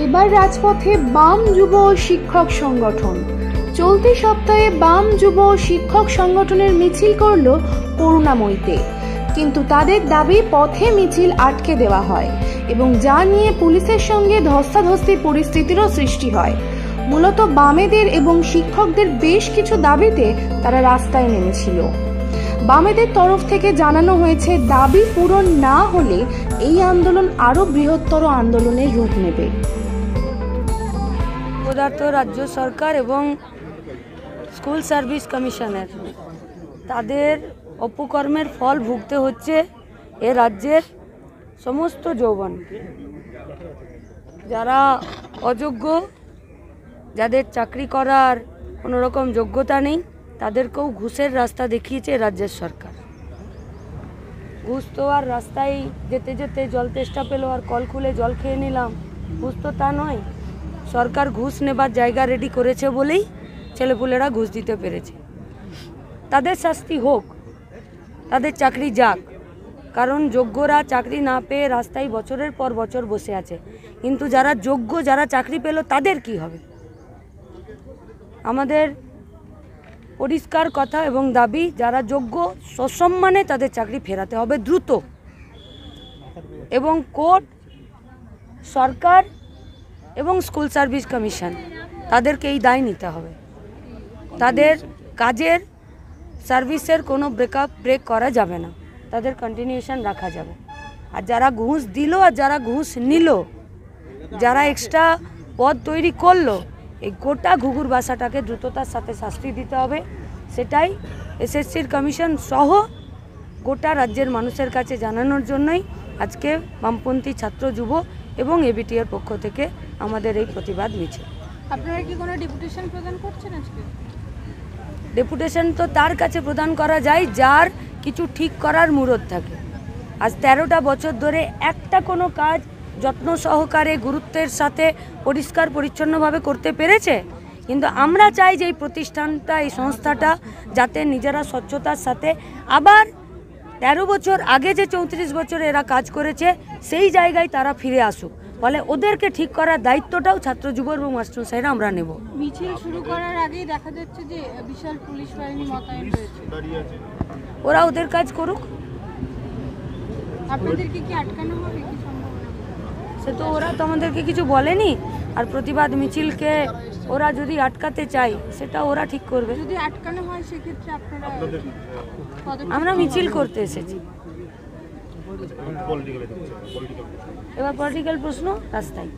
এবার রাজপথে বাম যুব শিক্ষক সংগঠন। চলতি সপ্তাহে বাম যুব শিক্ষক সংগঠনের মিছিল করল করুণাময়ীতে, কিন্তু তাদের দাবি পথে মিছিল আটকে দেওয়া হয় এবং যা নিয়ে পুলিশের সঙ্গে ধস্তাধস্তি পরিস্থিতিরও সৃষ্টি হয়। মূলত বামেদের এবং শিক্ষকদের বেশ কিছু দাবিতে তারা রাস্তায় নেমেছিল। বামেদের তরফ থেকে জানানো হয়েছে, দাবি পূরণ না হলে এই আন্দোলন আরো বৃহত্তর আন্দোলনের রূপ নেবে। পদার্থ রাজ্য সরকার এবং স্কুল সার্ভিস কমিশনের তাদের অপকর্মের ফল ভুগতে হচ্ছে এ রাজ্যের সমস্ত যৌবন। যারা অযোগ্য, যাদের চাকরি করার কোনো রকম যোগ্যতা নেই, তাদেরকেও ঘুষের রাস্তা দেখিয়েছে রাজ্যের সরকার। ঘুষ তো আর রাস্তায় যেতে যেতে জল তেষ্টা পেলো আর কল খুলে জল খেয়ে নিলাম, ঘুষ তো তা নয়। সরকার ঘুষ নেবার জায়গা রেডি করেছে বলেই ছেলেপুলেরা ঘুষ দিতে পেরেছে। তাদের শাস্তি হোক, তাদের চাকরি যাক, কারণ যোগ্যরা চাকরি না পেয়ে রাস্তায় বছরের পর বছর বসে আছে। কিন্তু যারা যোগ্য, যারা চাকরি পেল, তাদের কি হবে? আমাদের পরিষ্কার কথা এবং দাবি, যারা যোগ্য সসম্মানে তাদের চাকরি ফেরাতে হবে দ্রুত, এবং কোর্ট, সরকার এবং স্কুল সার্ভিস কমিশন তাদেরকে এই দায় নিতে হবে। তাদের কাজের সার্ভিসের কোনো ব্রেক করা যাবে না, তাদের কন্টিনিউশন রাখা যাবে। আর যারা ঘুষ দিল আর যারা ঘুষ নিল, যারা এক্সট্রা পদ তৈরি করলো, এই গোটা ঘুঘুর বাসাটাকে দ্রুততার সাথে শাস্তি দিতে হবে। সেটাই এসএসসির কমিশন সহ গোটা রাজ্যের মানুষের কাছে জানানোর জন্যই আজকে বামপন্থী ছাত্র যুব এবং এবিটি এর পক্ষ থেকে আমাদের এই প্রতিবাদ মিছিল। আপনারা কি কোনো ডেপুটেশন প্রদান করছেন আজকে? ডেপুটেশন তো তার কাছে প্রদান করা যায় যার কিছু ঠিক করার মুরদ থাকে। আজ 13টা বছর ধরে একটা কোনো কাজ যত্ন সহকারে গুরুত্বের সাথে পরিষ্কার পরিচ্ছন্নভাবে করতে পেরেছে? কিন্তু আমরা চাই যে এই প্রতিষ্ঠানটা, এই সংস্থাটা যাতে নিজেরা স্বচ্ছতার সাথে আবার 13 বছর আগে যে 34 বছর এরা কাজ করেছে সেই জায়গায় তারা ফিরে আসুক। ফলে ওদেরকে ঠিক করার দায়িত্বটাও ছাত্র যুব এবং মাস্টারমশাইরা আমরা নেব। মিছিল শুরু করার আগেই দেখা যাচ্ছে যে বিশাল পুলিশ বাহিনী মোতায়েন রয়েছে। ওরা ওদের কাজ করুক। আপনাদেরকে কি আটকানো হবে কি সম্ভাবনা? সে তো ওরা তো আমাদেরকে কিছু বলেনি। আর প্রতিবাদ মিছিলকে ওরা যদি আটকাতে চায় সেটা ওরা ঠিক করবে। যদি আটকানো হয় সেক্ষেত্রে আপনারা আমরা মিছিল করতে এসেছি। এবার পলিটিক্যাল প্রশ্ন রাস্তায়।